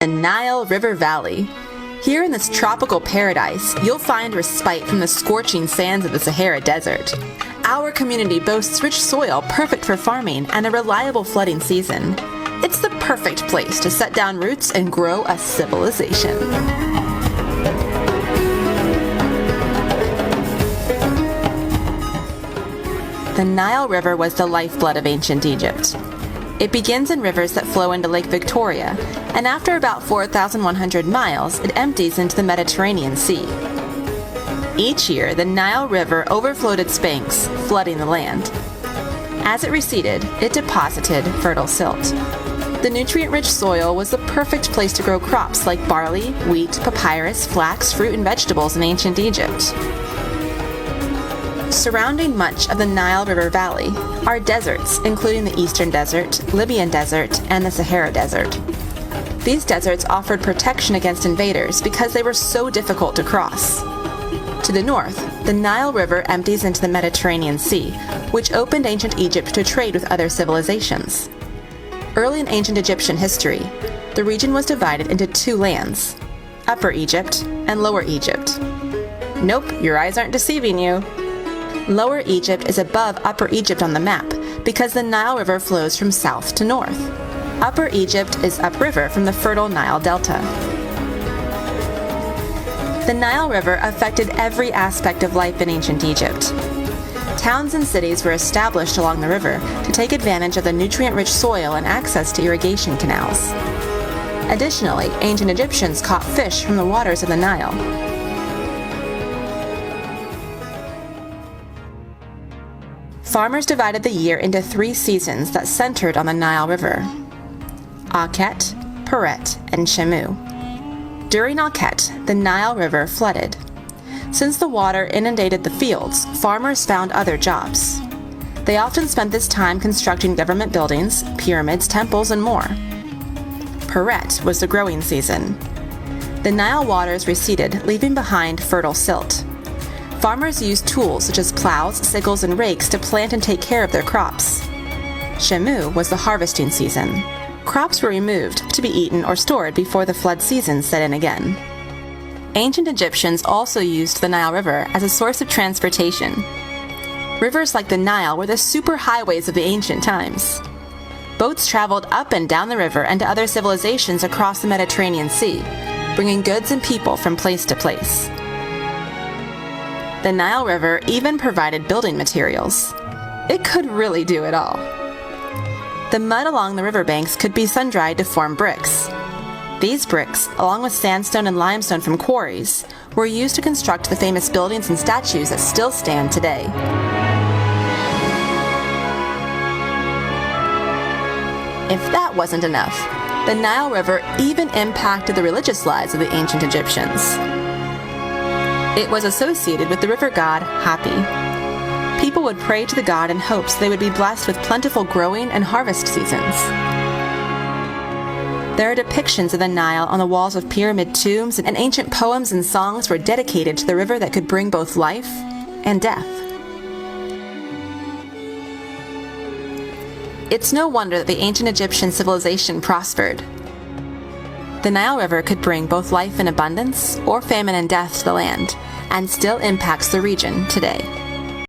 The Nile River Valley. Here in this tropical paradise, you'll find respite from the scorching sands of the Sahara Desert. Our community boasts rich soil perfect for farming and a reliable flooding season. It's the perfect place to set down roots and grow a civilization. The Nile River was the lifeblood of ancient Egypt. It begins in rivers that flow into Lake Victoria, and after about 4,100 miles, it empties into the Mediterranean Sea. Each year, the Nile River overflowed its banks, flooding the land. As it receded, it deposited fertile silt. The nutrient-rich soil was the perfect place to grow crops like barley, wheat, papyrus, flax, fruit, and vegetables in ancient Egypt. Surrounding much of the Nile River Valley are deserts, including the Eastern Desert, Libyan Desert, and the Sahara Desert. These deserts offered protection against invaders because they were so difficult to cross. To the north, the Nile River empties into the Mediterranean Sea, which opened ancient Egypt to trade with other civilizations. Early in ancient Egyptian history, the region was divided into two lands, Upper Egypt and Lower Egypt. Nope, your eyes aren't deceiving you. Lower Egypt is above Upper Egypt on the map because the Nile River flows from south to north. Upper Egypt is upriver from the fertile Nile Delta. The Nile River affected every aspect of life in ancient Egypt. Towns and cities were established along the river to take advantage of the nutrient-rich soil and access to irrigation canals. Additionally, ancient Egyptians caught fish from the waters of the Nile. Farmers divided the year into 3 seasons that centered on the Nile River: Akhet, Peret, and Shemu. During Akhet, the Nile River flooded. Since the water inundated the fields, farmers found other jobs. They often spent this time constructing government buildings, pyramids, temples, and more. Peret was the growing season. The Nile waters receded, leaving behind fertile silt. Farmers used tools such as plows, sickles, and rakes to plant and take care of their crops. Shemu was the harvesting season. Crops were removed to be eaten or stored before the flood season set in again. Ancient Egyptians also used the Nile River as a source of transportation. Rivers like the Nile were the superhighways of the ancient times. Boats traveled up and down the river and to other civilizations across the Mediterranean Sea, bringing goods and people from place to place. The Nile River even provided building materials. It could really do it all. The mud along the riverbanks could be sun-dried to form bricks. These bricks, along with sandstone and limestone from quarries, were used to construct the famous buildings and statues that still stand today. If that wasn't enough, the Nile River even impacted the religious lives of the ancient Egyptians. It was associated with the river god Hapi. People would pray to the god in hopes they would be blessed with plentiful growing and harvest seasons. There are depictions of the Nile on the walls of pyramid tombs, and ancient poems and songs were dedicated to the river that could bring both life and death. It's no wonder that the ancient Egyptian civilization prospered. The Nile River could bring both life in abundance or famine and death to the land, and still impacts the region today.